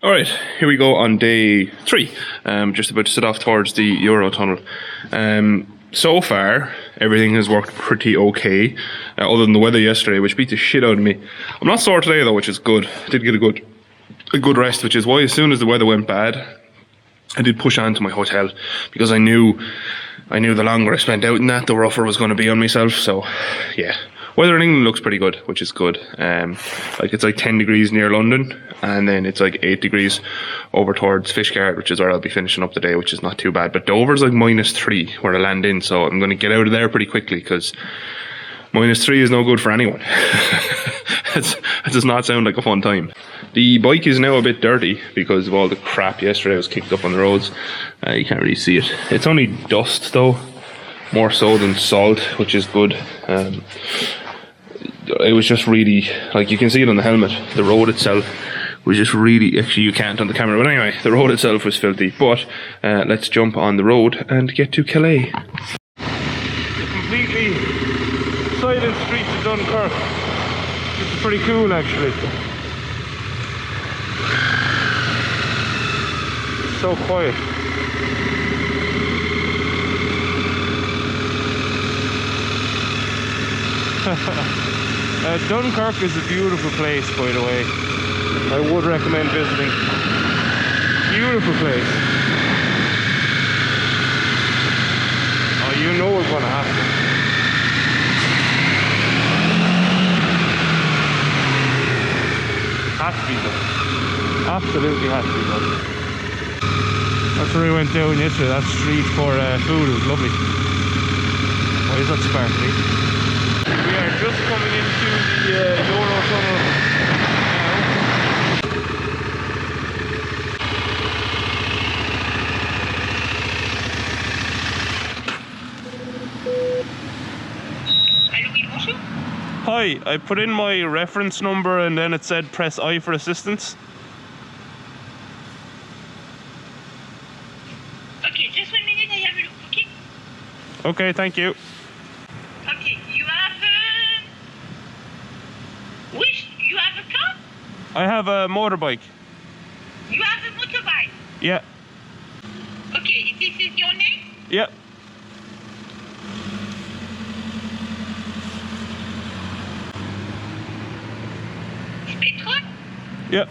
Alright, here we go on day 3. Just about to set off towards the Eurotunnel. So far, everything has worked pretty okay, other than the weather yesterday, which beat the shit out of me. I'm not sore today though, which is good. I did get a good rest, which is why as soon as the weather went bad, I did push on to my hotel, because I knew the longer I spent out in that, the rougher it was going to be on myself. So yeah, weather in England looks pretty good, which is good. Like it's like 10 degrees near London, and then it's like 8 degrees over towards Fishguard, which is where I'll be finishing up the day, which is not too bad. But Dover's like -3 where I land in, so I'm going to get out of there pretty quickly, because -3 is no good for anyone. That does not sound like a fun time. The bike is now a bit dirty because of all the crap yesterday was kicked up on the roads. You can't really see it. It's only dust though, more so than salt, which is good. It was just really, like you can see it on the helmet, the road itself was just really, actually you can't on the camera, but anyway, the road itself was filthy. But let's jump on the road and get to Calais. The completely silent streets of Dunkirk. This is pretty cool actually. So quiet. Dunkirk is a beautiful place, by the way. I would recommend visiting. Beautiful place. Oh, you know we're gonna have to. Has to be done. Absolutely has to be done. That's where we went down yesterday, that street for food. It was lovely. Why is that sparkly? We are just coming into the Eurotunnel now. Hi, I put in my reference number and then it said press I for assistance. Okay, just 1 minute, I have a look, okay? Okay, thank you. Okay, you have you have a car? I have a motorbike. You have a motorbike? Yeah. Okay, this is your name? Yeah. Petrol? Yeah.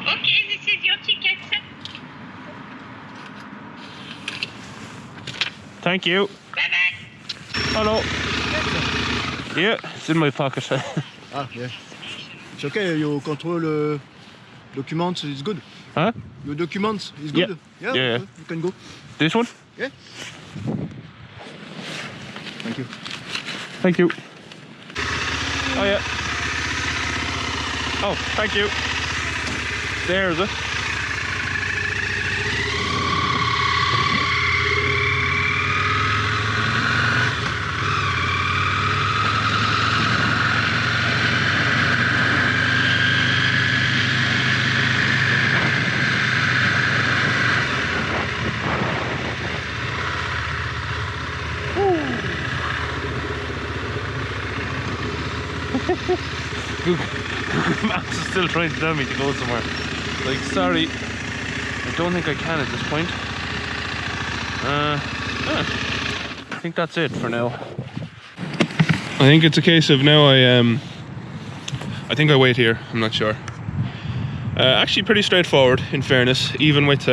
Okay, this is your ticket. Thank you. Bye-bye. Hello. Yeah, it's in my pocket. Ah, yeah. It's okay, you control documents, it's good. Huh? Your documents is good? Yeah. Yeah. You can go. This one? Yeah. Thank you. Thank you. Oh yeah. Oh, thank you. There's it. Google Maps is still trying to tell me to go somewhere. Like, sorry, I don't think I can at this point. I think that's it for now. I think it's a case of now I think I wait here, I'm not sure. Actually pretty straightforward, in fairness, even with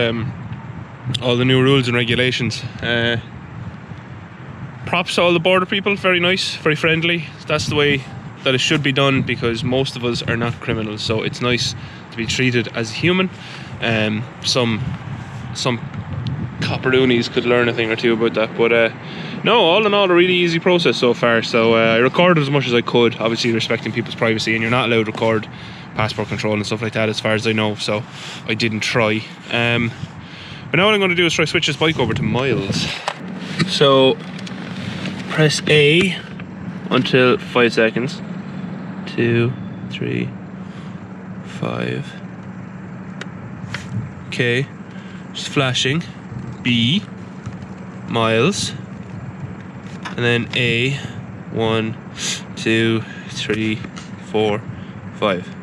all the new rules and regulations. Props to all the border people, very nice, very friendly. That's the way that it should be done, because most of us are not criminals, so it's nice to be treated as a human. Some copperoonies could learn a thing or two about that, but no, all in all a really easy process so far. So I recorded as much as I could, obviously respecting people's privacy, and you're not allowed to record passport control and stuff like that as far as I know, so I didn't try. But now what I'm going to do is try switch this bike over to miles. So press A until 5 seconds. 2, 3, 5. Okay, just flashing. B, miles. And then A, 1, 2, 3, 4, 5.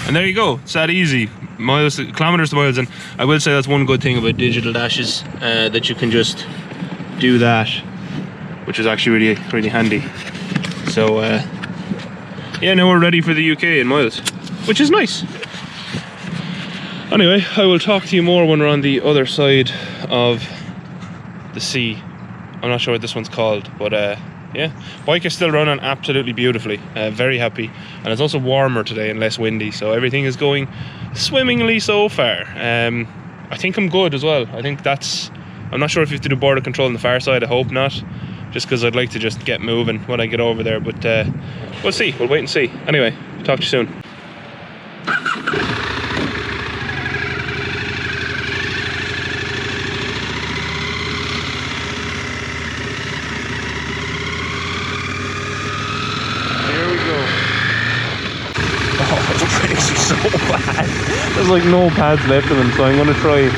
And there you go, it's that easy. Miles, kilometers to miles. And I will say that's one good thing about digital dashes, that you can just do that, which is actually really, really handy. So yeah, now we're ready for the UK in miles, which is nice. Anyway, I will talk to you more when we're on the other side of the sea. I'm not sure what this one's called, but yeah, bike is still running absolutely beautifully. Very happy, and it's also warmer today and less windy, so everything is going swimmingly so far. I think I'm good as well. I think that's, I'm not sure if you have to do border control on the far side. I hope not, just because I'd like to just get moving when I get over there, but we'll see, we'll wait and see. Anyway, talk to you soon. So bad. There's like no pads left in them, so I'm gonna try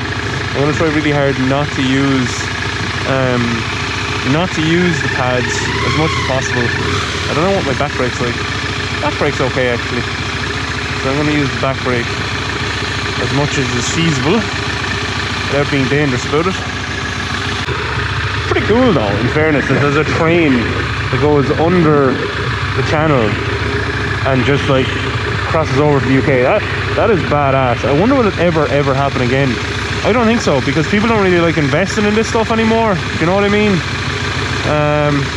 really hard not to use the pads as much as possible. I don't know what my back brake's like. Back brake's okay actually, so I'm gonna use the back brake as much as is feasible without being dangerous about it. Pretty cool though, in fairness, that there's a train that goes under the channel and just like crosses over to the UK. That is badass. I wonder will it ever happen again. I don't think so, because people don't really like investing in this stuff anymore, you know what I mean?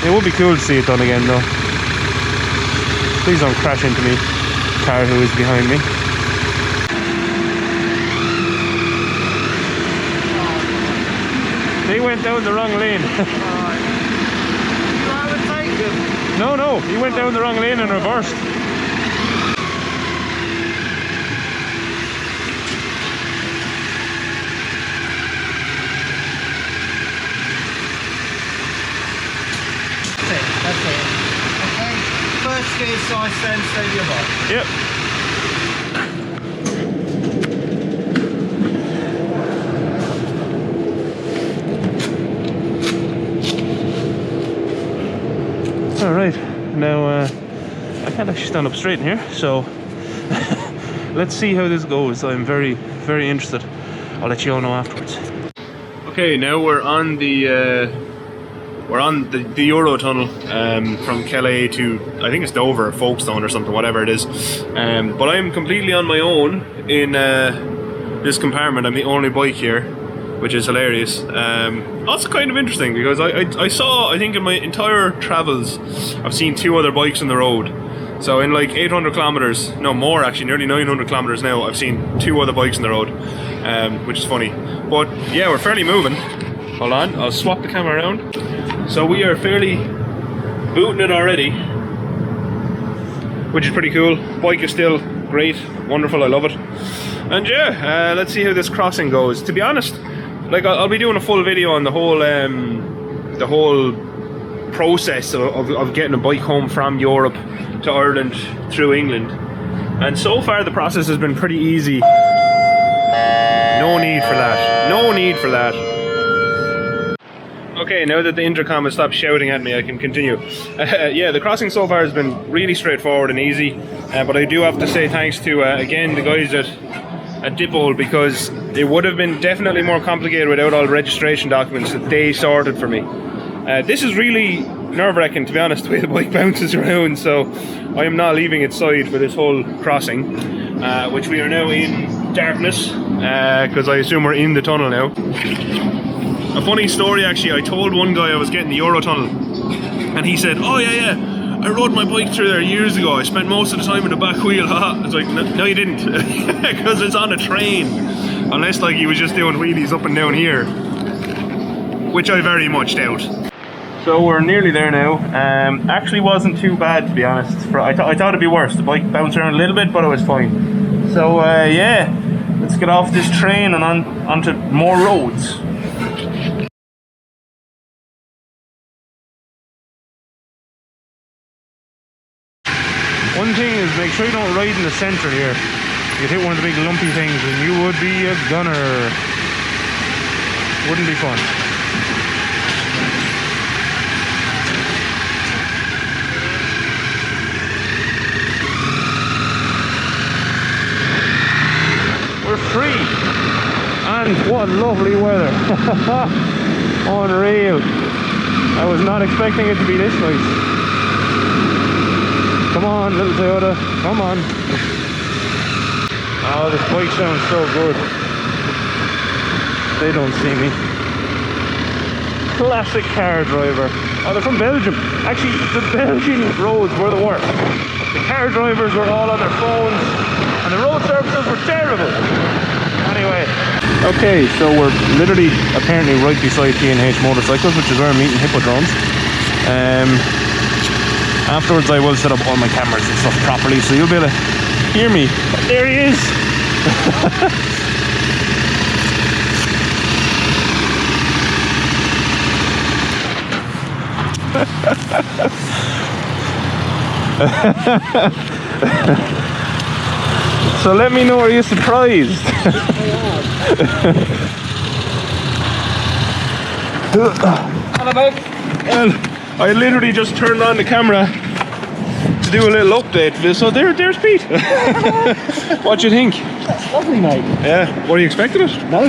It would be cool to see it done again though. Please don't crash into me, car who is behind me. They went down the wrong lane. No, he went down the wrong lane and reversed. That's it. Okay. First gear side stand, steady your right. Yep. Alright, now I can't actually stand up straight in here, so let's see how this goes. I'm very, very interested. I'll let you all know afterwards. Okay, now we're on the Eurotunnel from Calais to, I think it's Dover, Folkestone or something, whatever it is. But I'm completely on my own in this compartment. I'm the only bike here, which is hilarious. Also kind of interesting, because I saw, I think in my entire travels, I've seen 2 other bikes on the road. So in like 800 kilometers, no more actually, nearly 900 kilometers now, I've seen 2 other bikes on the road, which is funny. But yeah, we're fairly moving. Hold on, I'll swap the camera around. So we are fairly booting it already, which is pretty cool. Bike is still great, wonderful, I love it. And yeah, let's see how this crossing goes. To be honest, like I'll be doing a full video on the whole process of getting a bike home from Europe to Ireland through England. And so far the process has been pretty easy. No need for that. No need for that. Okay, now that the intercom has stopped shouting at me, I can continue. Yeah, the crossing so far has been really straightforward and easy, but I do have to say thanks to, again, the guys at Dipole, because it would have been definitely more complicated without all the registration documents that they sorted for me. This is really nerve-wracking, to be honest, the way the bike bounces around, so I am not leaving its side for this whole crossing, which we are now in darkness, because I assume we're in the tunnel now. A funny story actually, I told one guy I was getting the Eurotunnel, and he said, oh yeah, I rode my bike through there years ago, I spent most of the time in the back wheel, haha. It's like, no you didn't, because it's on a train, unless like he was just doing wheelies up and down here, which I very much doubt. So we're nearly there now. Actually wasn't too bad, to be honest. I thought it'd be worse, the bike bounced around a little bit, but it was fine. So yeah, let's get off this train and onto more roads. One thing is, make sure you don't ride in the centre here. You hit one of the big lumpy things and you would be a gunner. Wouldn't be fun. We're free. And what lovely weather. Unreal. I was not expecting it to be this nice. Come on, little Toyota. Come on. Oh, this bike sounds so good. They don't see me. Classic car driver. Oh, they're from Belgium. Actually, the Belgian roads were the worst. The car drivers were all on their phones, and the road services were terrible. Anyway. Okay, so we're literally, apparently, right beside P&H Motorcycles, which is where I'm meeting Hippodromes. Afterwards, I will set up all my cameras and stuff properly, so you'll be able to hear me. But there he is. So let me know, are you surprised? Hello, mate. Well, I literally just turned on the camera to do a little update. So there's Pete. What do you think? That's lovely, mate. Yeah. What are you expecting it? No,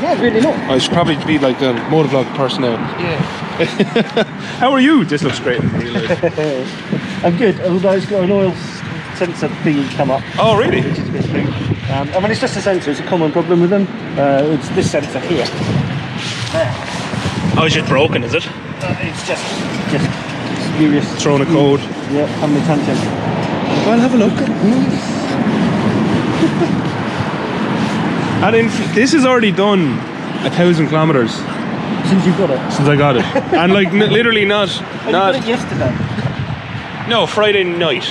yeah, really not. I should probably be like a motovlog person now. Yeah. How are you? This looks great in real life. I'm good, although it's got an oil sensor thingy come up. Oh, really? Which is a bit strange. I mean, it's just a sensor. It's a common problem with them. It's this sensor here. Oh, it's just broken, is it? It's just spurious. Throwing a code. Yeah, having a tantrum. Well, have a look. And this is already done 1,000 kilometers Since you got it. since I got it, and like literally not. You got it yesterday. No, Friday night.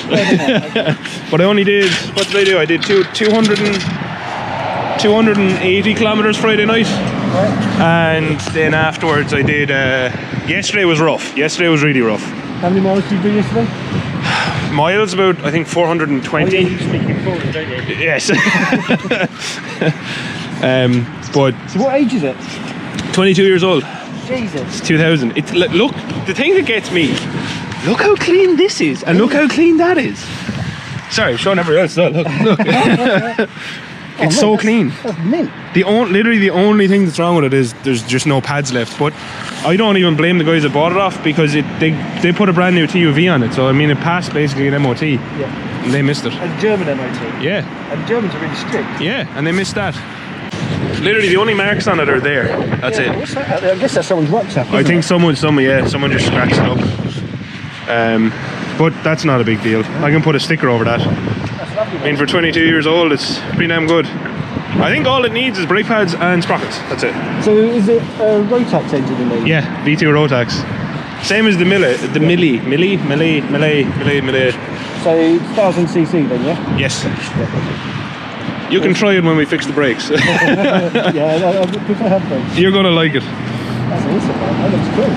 But I only did, what did I do? I did 280 kilometers Friday night. Right. And then afterwards I did, yesterday was rough. Yesterday was really rough. How many miles did you do yesterday? Miles about, I think, 420. Oh, yeah, you speak in forward, don't you? Yes. But So what age is it? 22 years old. Jesus. It's 2000. It's, look, the thing that gets me, look how clean this is, and look how clean that is. Sorry, I'm showing everyone else. Look. It's mate, so clean. That's mint. Literally the only thing that's wrong with it is there's just no pads left. But I don't even blame the guys that bought it off, because they put a brand new TUV on it. So I mean, it passed basically an MOT. Yeah. And they missed it. And German MOT. Yeah. And Germans are really strict. Yeah, and they missed that. Literally the only marks on it are there. That's Yeah, it. what's that? I guess that's someone's rucksack. I think it? someone just scratched it up. But that's not a big deal. I can put a sticker over that. That's lovely. I mean, for 22 years old, it's pretty damn good. I think all it needs is brake pads and sprockets. That's it. So is it a Rotax engine in there? Yeah, V2 Rotax. Same as the Millie. So 1000cc then, yeah? Yes. You can try it when we fix the brakes. Yeah, I prefer have them. You're gonna like it. That's awesome, man. That looks cool.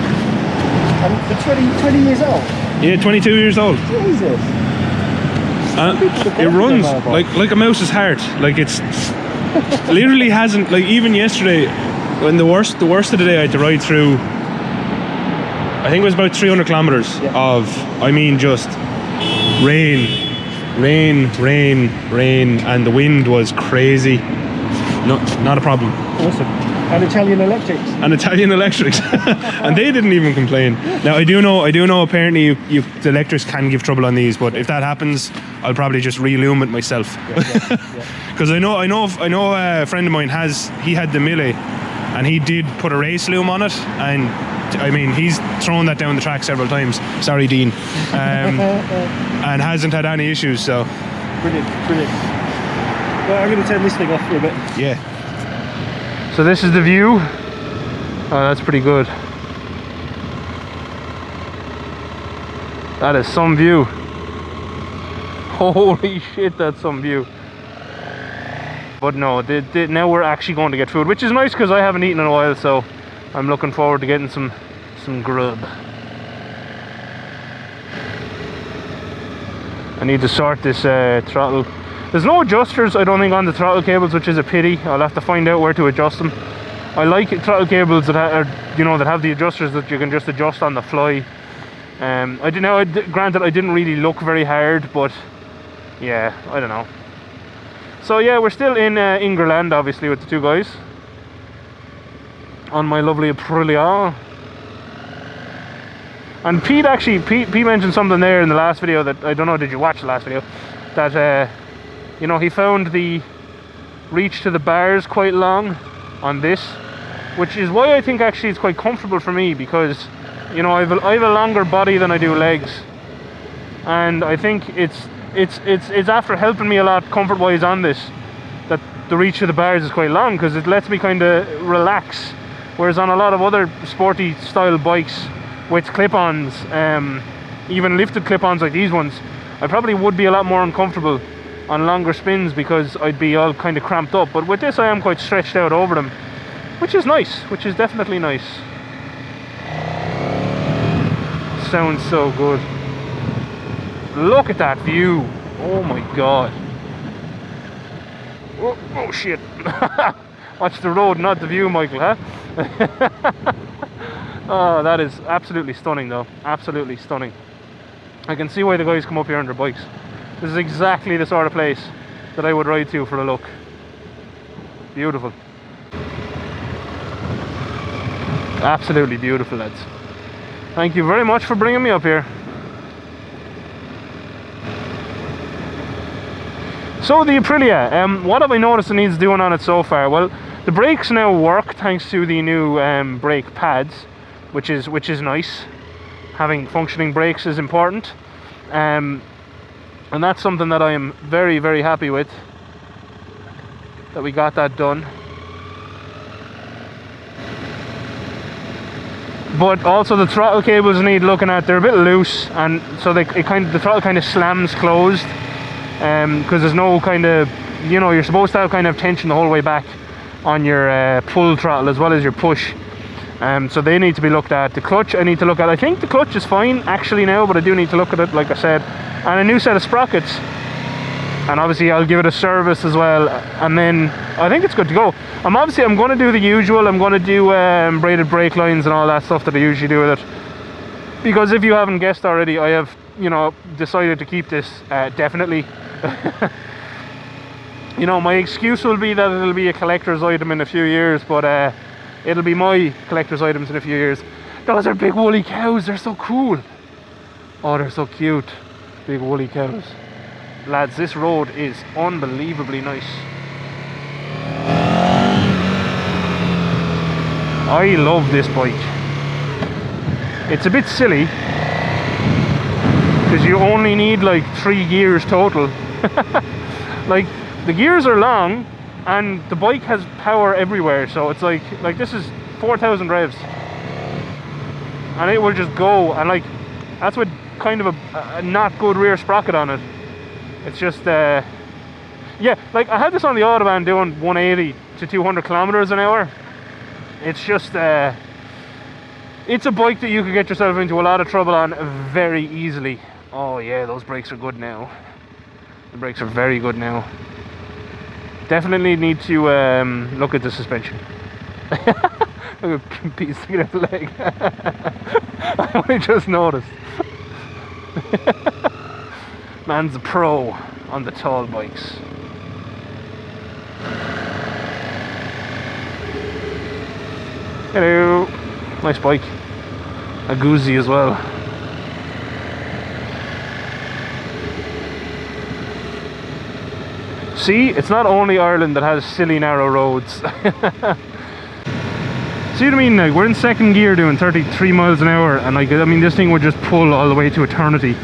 And for 20 years old? Yeah, 22 years old. Jesus. It runs like a mouse's heart. Like, it's literally hasn't, like, even yesterday when the worst of the day I had to ride through, I think it was about 300 kilometers of, I mean, just rain, and the wind was crazy. No, not a problem. Awesome. And Italian electrics. And they didn't even complain. Now I do know apparently the electrics can give trouble on these, but if that happens, I'll probably just re-lume it myself. Because I know a friend of mine had the Millie, and he did put a race lume on it, and I mean, he's thrown that down the track several times. Sorry, Dean. And hasn't had any issues, so. Brilliant. Well, I'm going to turn this thing off for a bit. Yeah. So this is the view. Oh, that's pretty good. That is some view. Holy shit, that's some view. But no, now we're actually going to get food, which is nice because I haven't eaten in a while, so I'm looking forward to getting some grub. I need to sort this throttle. There's no adjusters, I don't think, on the throttle cables, which is a pity. I'll have to find out where to adjust them. I like throttle cables that are, you know, that have the adjusters that you can just adjust on the fly. Granted, I didn't really look very hard, but yeah, I don't know. So yeah, we're still in Ingerland, obviously, with the two guys on my lovely Aprilia. And Pete mentioned something there in the last video that, I don't know, did you watch the last video? That, you know, he found the reach to the bars quite long on this, which is why I think actually it's quite comfortable for me, because, you know, I have a longer body than I do legs, and I think it's after helping me a lot comfort wise on this, that the reach to the bars is quite long, because it lets me kind of relax, whereas on a lot of other sporty style bikes with clip-ons, even lifted clip-ons like these ones, I probably would be a lot more uncomfortable on longer spins because I'd be all kind of cramped up. But with this I am quite stretched out over them, which is nice, which is definitely nice. Sounds so good. Look at that view. Oh my god. Oh shit. Watch the road, not the view, Michael, huh? Oh, that is absolutely stunning though. Absolutely stunning. I can see why the guys come up here on their bikes. This is exactly the sort of place that I would ride to for a look. Beautiful. Absolutely beautiful, lads. Thank you very much for bringing me up here. So the Aprilia, what have I noticed it needs doing on it so far? Well, the brakes now work thanks to the new brake pads, which is nice. Having functioning brakes is important, and that's something that I am very, very happy with, that we got that done. But also the throttle cables need looking at. They're a bit loose, and so the throttle kind of slams closed, because there's no kind of, you know, you're supposed to have kind of tension the whole way back on your pull throttle as well as your push. So they need to be looked at. The clutch I need to look at. I think the clutch is fine actually now, but I do need to look at it, like I said. And a new set of sprockets. And obviously I'll give it a service as well, and then I think it's good to go. I'm going to do the usual. I'm going to do braided brake lines and all that stuff that I usually do with it. Because if you haven't guessed already, I have, you know, decided to keep this definitely. You know, my excuse will be that it'll be a collector's item in a few years, but it'll be my collector's items in a few years. Those are big woolly cows. They're so cool. Oh, they're so cute. Big woolly cows. Lads, this road is unbelievably nice. I love this bike. It's a bit silly because you only need like 3 gears total. Like, the gears are long and the bike has power everywhere, so it's like this is 4,000 revs and it will just go, and like that's with kind of a not good rear sprocket on it. It's just yeah, like I had this on the Autobahn doing 180 to 200 kilometers an hour. It's just it's a bike that you could get yourself into a lot of trouble on very easily. Oh yeah, those brakes are good now. The brakes are very good now. Definitely need to look at the suspension. Look at Pete sticking out the leg. I only just noticed. Man's a pro on the tall bikes. Hello. Nice bike. A Guzzi as well. See, it's not only Ireland that has silly narrow roads. See what I mean? Like, we're in second gear doing 33 miles an hour, and like, I mean, this thing would just pull all the way to eternity.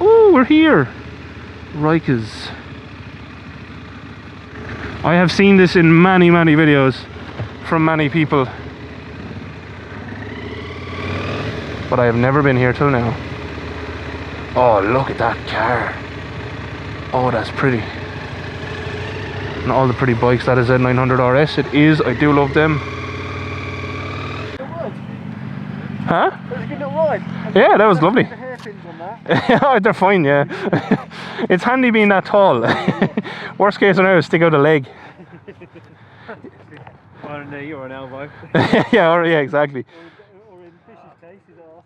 Oh, we're here. Rikers. I have seen this in many, many videos from many people, but I have never been here till now. Oh, look at that car. Oh, that's pretty. And all the pretty bikes. That is a 900 RS. It is. I do love them. Huh? That was a good little ride. Yeah, that was lovely. The hair hairpins on that. Oh, they're fine, yeah. It's handy being that tall. Worst case scenario, stick out a leg. Or a knee or an elbow. Yeah, yeah, exactly. Or in Fish's case, his arse.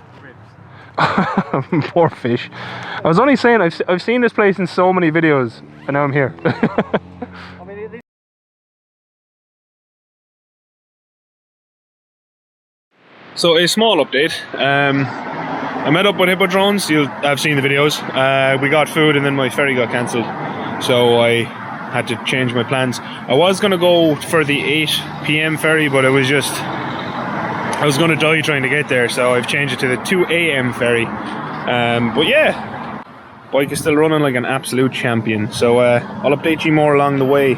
It's ribs. Poor fish. I was only saying, I've seen this place in so many videos, and now I'm here. I mean, So a small update. I met up with Hippodrones. I've seen the videos. We got food and then my ferry got cancelled, so I had to change my plans. I was going to go for the 8 PM ferry, but it was just, I was going to die trying to get there, so I've changed it to the 2 AM ferry. But yeah, bike is still running like an absolute champion, so I'll update you more along the way.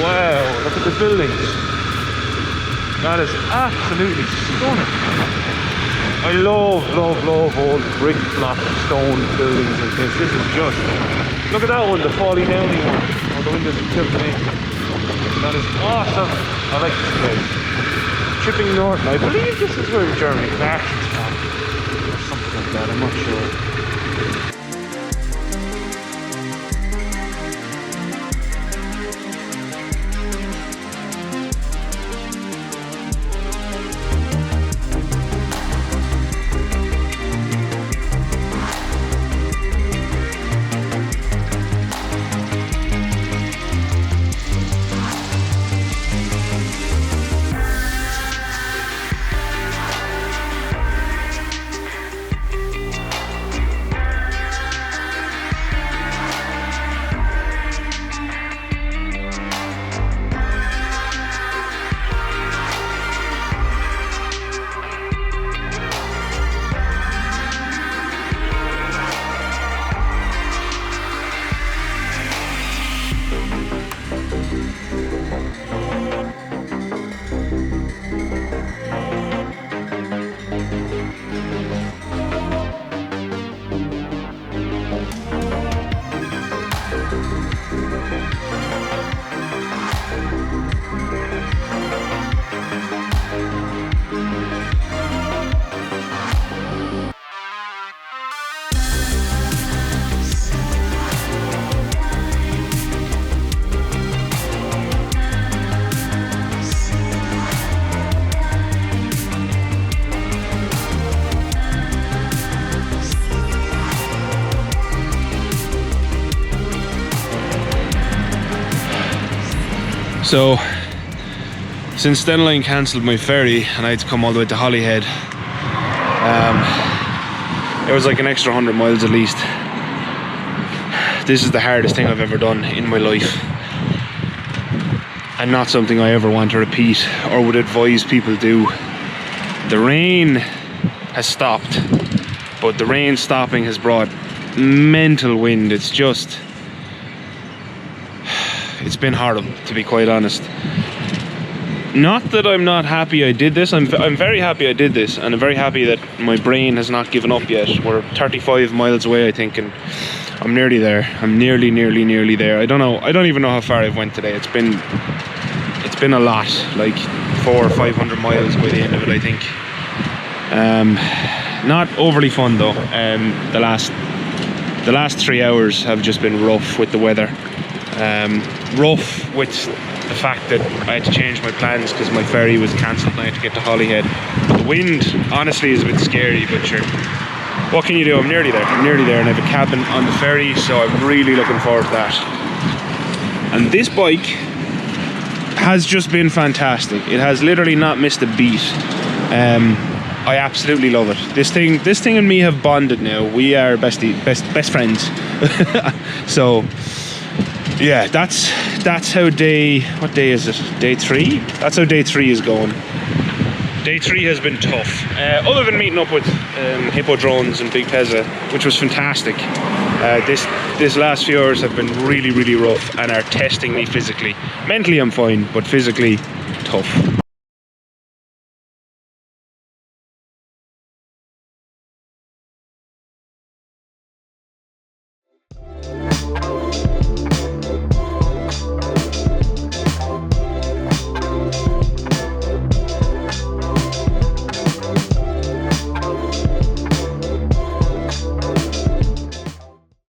Wow, look at the buildings. That is absolutely stunning. I love old brick block stone buildings like this. This is just, look at that one, the falling downy one. Oh, the windows are tilted in. That is awesome. I like this place. Chipping Norton, I believe this is where Jeremy Clarkson's from. Or something like that, I'm not sure. So, since Stenline cancelled my ferry and I had to come all the way to Holyhead, it was like an extra 100 miles at least. This is the hardest thing I've ever done in my life, and not something I ever want to repeat or would advise people do. The rain has stopped, but the rain stopping has brought mental wind. It's just, it's been horrible, to be quite honest. Not that I'm not happy I did this. I'm very happy I did this, and I'm very happy that my brain has not given up yet. We're 35 miles away, I think, and I'm nearly there. I'm nearly there. I don't know. I don't even know how far I've went today. It's been a lot, like 400 or 500 miles by the end of it, I think. Not overly fun though. The last 3 hours have just been rough with the weather. Rough with the fact that I had to change my plans because my ferry was cancelled and I had to get to Holyhead. But the wind honestly is a bit scary, but sure, what can you do? I'm nearly there. I'm nearly there, and I have a cabin on the ferry, so I'm really looking forward to that. And this bike has just been fantastic. It has literally not missed a beat. I absolutely love it. This thing and me have bonded now. We are best friends. So yeah, that's how what day is it? Day 3? That's how day 3 is going. Day 3 has been tough. Other than meeting up with Hippo drones and Big Pezza, which was fantastic. This last few hours have been really, really rough and are testing me physically. Mentally I'm fine, but physically tough.